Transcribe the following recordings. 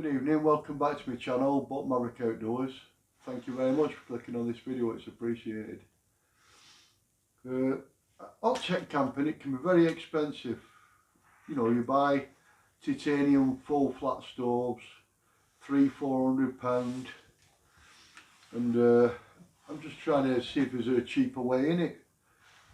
Good evening, welcome back to my channel, Bolton Maverick Outdoors. Thank you very much for clicking on this video, it's appreciated. Hot tech camping, it can be very expensive. You know, you buy titanium full flat stoves, £300–400, and I'm just trying to see if there's a cheaper way in it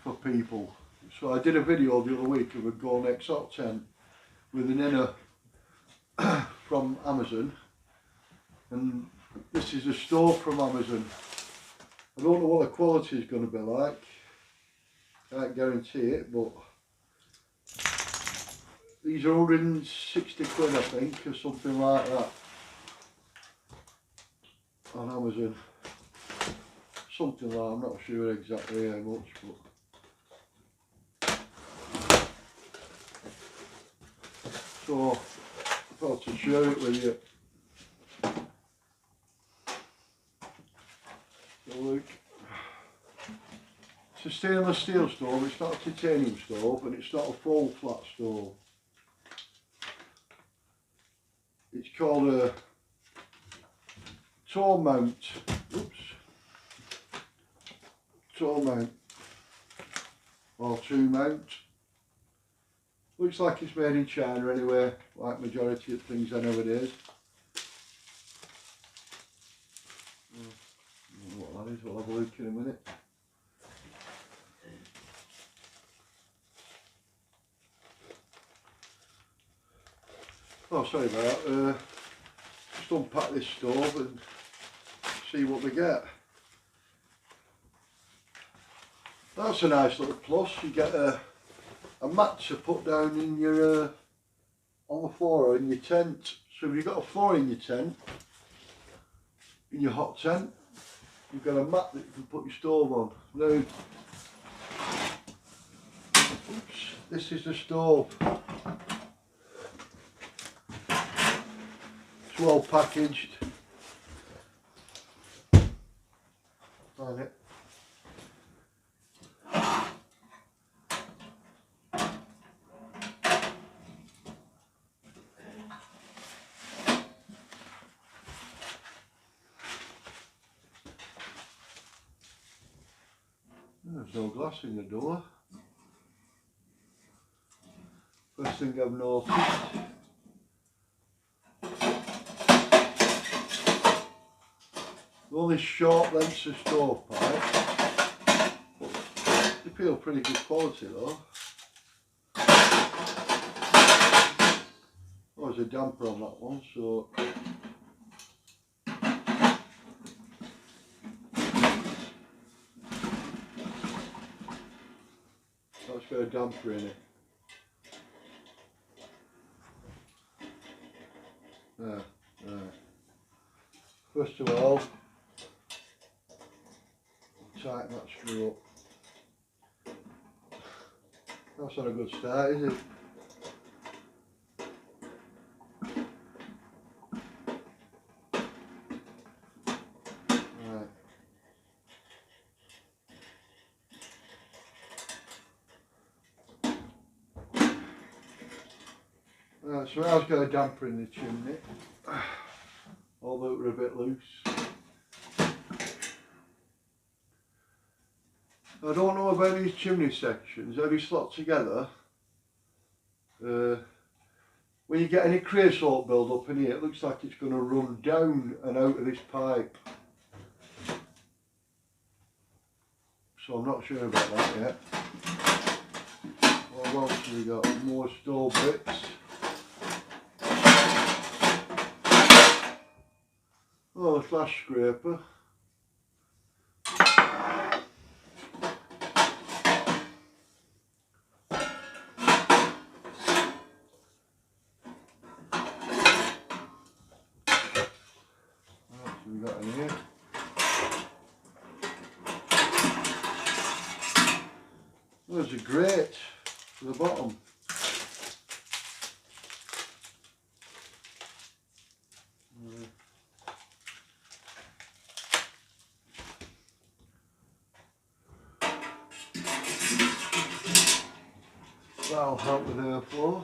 for people. So I did a video the other week of a WYNEX hot tent with an inner from Amazon, and this is a stove from Amazon. I don't know what the quality is going to be like, can't guarantee it, but these are 160 quid I think, or something like that on Amazon, something like that. I'm not sure exactly how much, but so I thought to share it with you. So look, it's a stainless steel stove, it's not a titanium stove, and it's not a full flat stove. It's called a toe mount, toe mount, or two mount. Looks like it's made in China anyway, like majority of things are nowadays. I don't know what that is, we'll have a look in a minute. Oh, sorry about that. Just unpack this stove and see what we get. That's a nice little plus. You get a mat to put down in your on the floor or in your tent. So if you've got a floor in your tent, in your hot tent, you've got a mat that you can put your stove on. Now, oops, this is the stove. It's well packaged. Find it. There's no glass in the door. First thing I've noticed. All these short lengths of stovepipe. They feel pretty good quality though. Oh, there's a damper on that one, so that's got a damper in it. There. First of all, tighten that screw up. That's not a good start, is it? Right. Right, so I've got a damper in the chimney, although we're a bit loose. I don't know about these chimney sections, how they slot together. When you get any creosote build up in here, it looks like it's going to run down and out of this pipe. So I'm not sure about that yet. What else have we got? More stove bits. Oh, the flash scraper. What we got in here? Oh, there's a grate for the bottom. That'll help with airflow.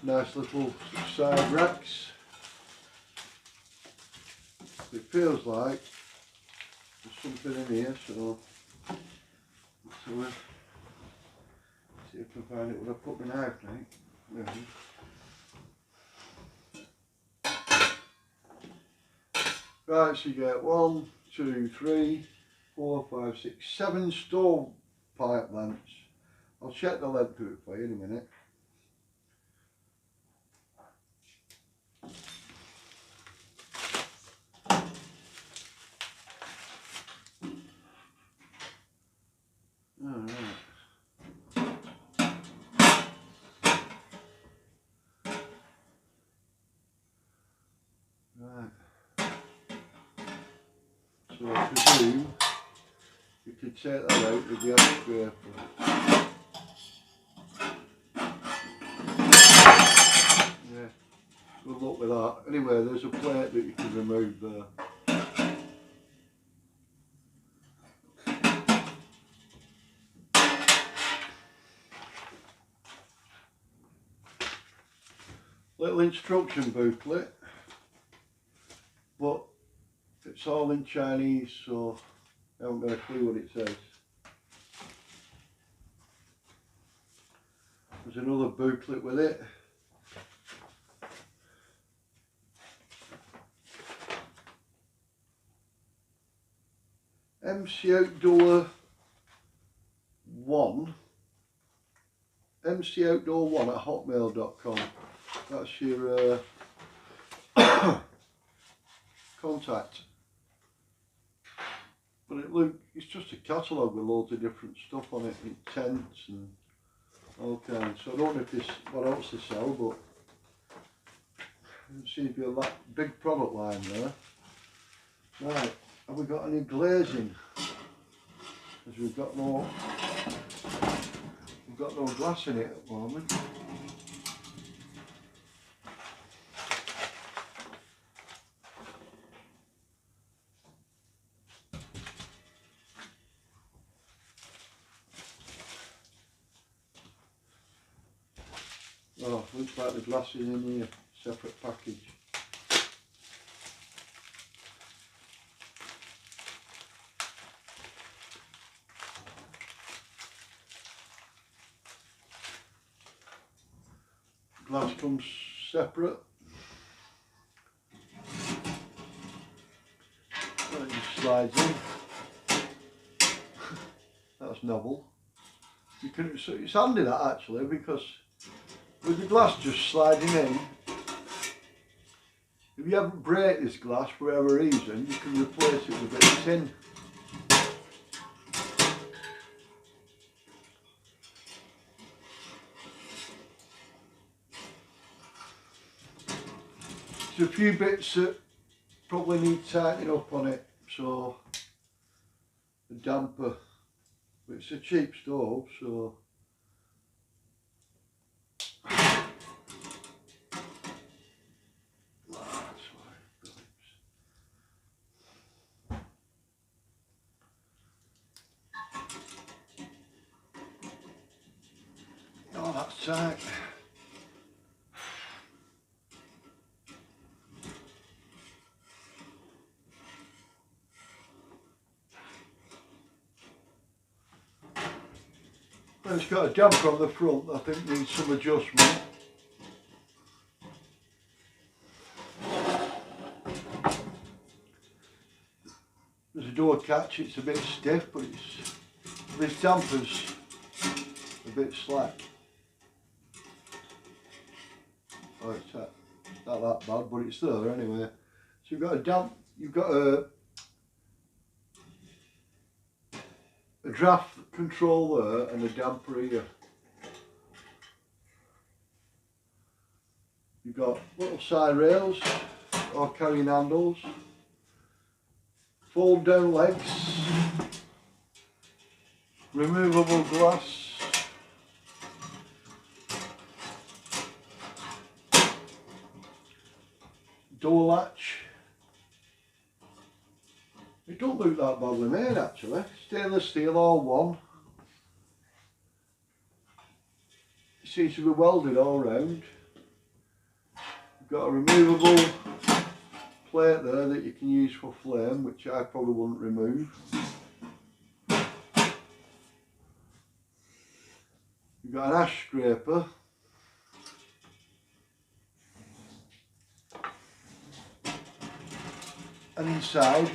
Nice little side racks. It feels like there's something in here, so let's see if I can find it when I put my knife down. There it is. Right, so you get 1, 2, 3, 4, 5, 6, 7 stove pipe lengths. I'll check the length of it for you in a minute. Alright. Right. So I presume you could take that out with the air scraper. Yeah, good luck with that. Anyway, there's a plate that you can remove there. Little instruction booklet, but it's all in Chinese, so I haven't got a clue what it says. There's another booklet with it. MC Outdoor 1 mcoutdoor1@hotmail.com. That's your contact. But it's just a catalogue with loads of different stuff on it, and tents and all kinds. So I don't know what else they sell, but let's see if you're that big product line there. Right, have we got any glazing? Because we've got no glass in it at the moment. Oh, looks like the glass is in here, separate package. Glass comes separate. That just slides in. That's novel. It's handy that actually, because with the glass just sliding in, if you haven't break this glass for whatever reason, you can replace it with a bit of tin. There's a few bits that probably need tightening up on it, so the damper, but it's a cheap stove, so oh, that's tight. And it's got a damper on the front that I think needs some adjustment. There's a door catch, it's a bit stiff, but this damper's a bit slack. Oh, it's not that bad, but it's there anyway. So you've got a draft control there and a damper here. You've got little side rails or carrying handles, fold down legs, removable glass, door latch. It don't look that badly made actually. Stainless steel, all one. It seems to be welded all round. got a removable plate there that you can use for flame, which I probably wouldn't remove. You've got an ash scraper. And inside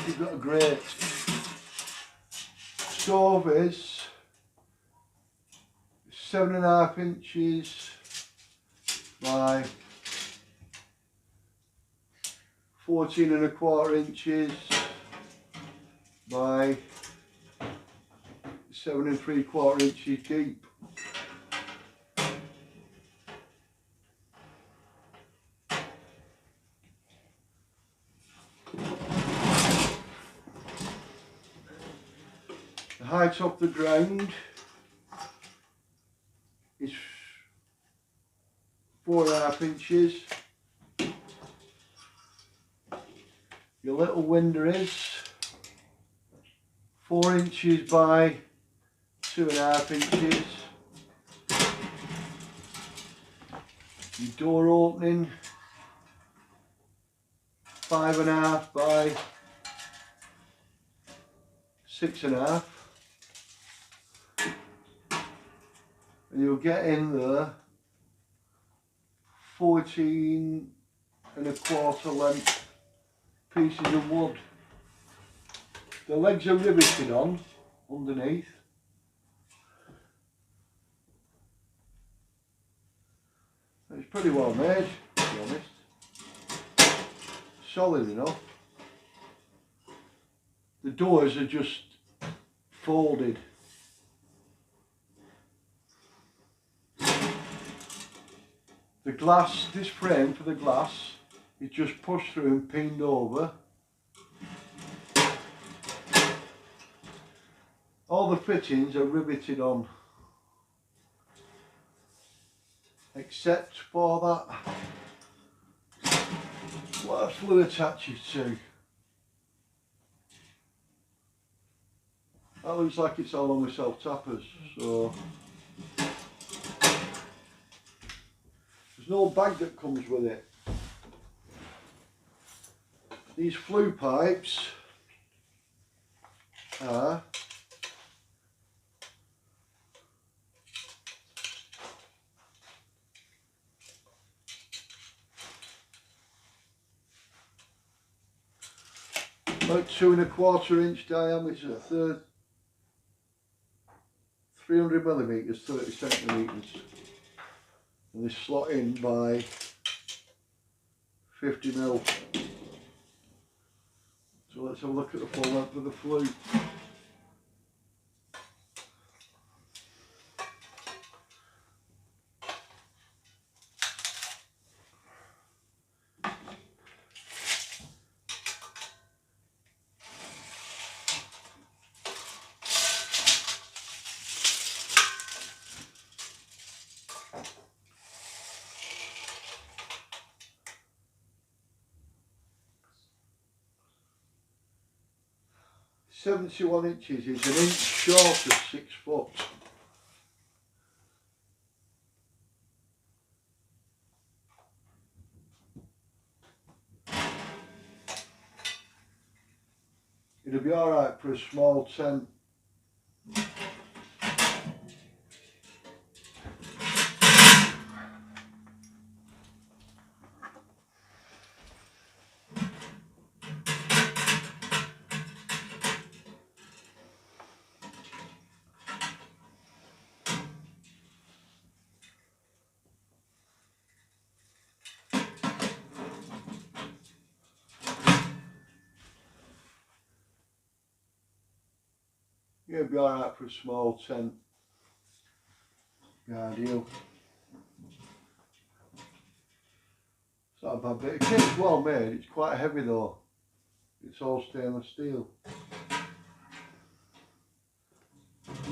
you've got a grate. Stove is 7.5 inches by 14.25 inches by 7.75 inches deep. The height of the ground is 4.5 inches. Your little window is 4 inches by 2.5 inches. Your door opening 5.5 by 6.5. And you'll get in there 14.25 length pieces of wood. The legs are riveted on underneath. It's pretty well made, to be honest. Solid enough. The doors are just folded. The glass, this frame for the glass, is just pushed through and pinned over. All the fittings are riveted on, except for that what flue attaches to. That looks like it's all on with self-tappers, so there's no bag that comes with it. These flue pipes are about 2.25 inch diameter, 300 millimeters, 30 centimeters, and they slot in by 50 mil. So let's have a look at the full length of the flue. .71 inches is an inch short of 6 foot. It'll be alright for a small tent. Yeah, it'll be alright for a small tent. Yeah, ideal. It's not a bad bit. It's well made, it's quite heavy though. It's all stainless steel.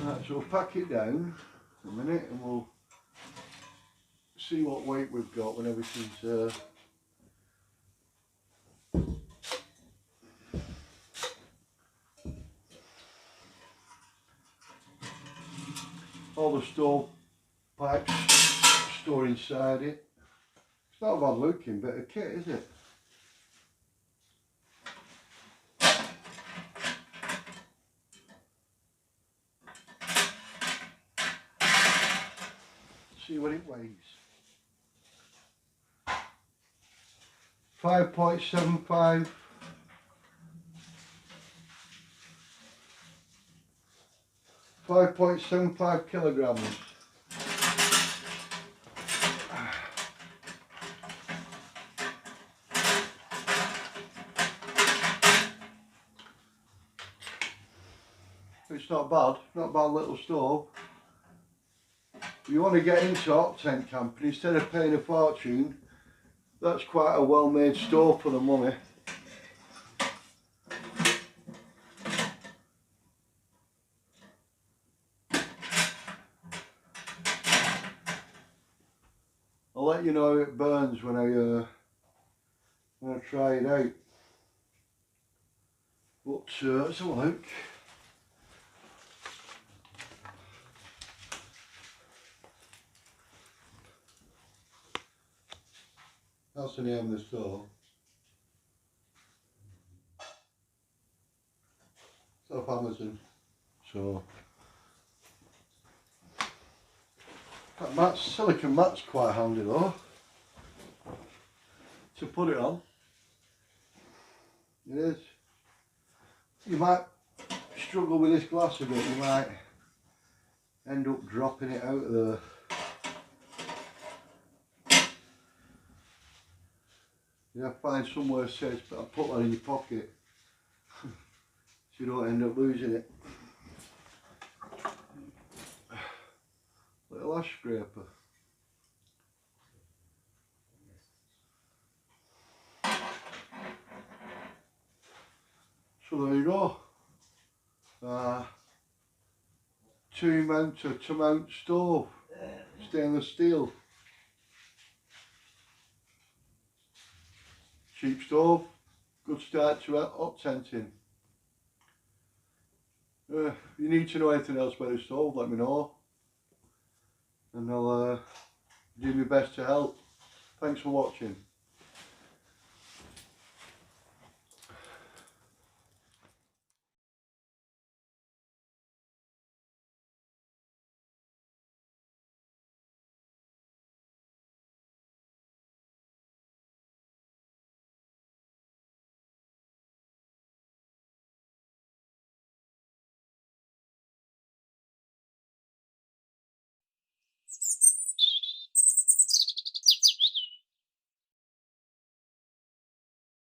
Right, so we'll pack it down a minute and we'll see what weight we've got when everything's all the stove pipes store inside it. It's not a bad looking bit of kit, is it? See what it weighs. 5.75. 5.75 kilograms. It's not bad, not a bad little stove. If you want to get into hot tent camping, instead of paying a fortune, that's quite a well made stove for the money. I'll let you know how it burns when I try it out. But let's have a look. That's the name of the stove. It's off Amazon. So that mat's, silicone mat's quite handy though to put it on. It is. You might struggle with this glass a bit, you might end up dropping it out of the find somewhere safe, but I'll put that in your pocket so you don't end up losing it. Little ash scraper. So there you go. 2-mount stove, stainless steel. Cheap stove, good start to hot tenting. If you need to know anything else about the stove, let me know, and I'll do my best to help. Thanks for watching.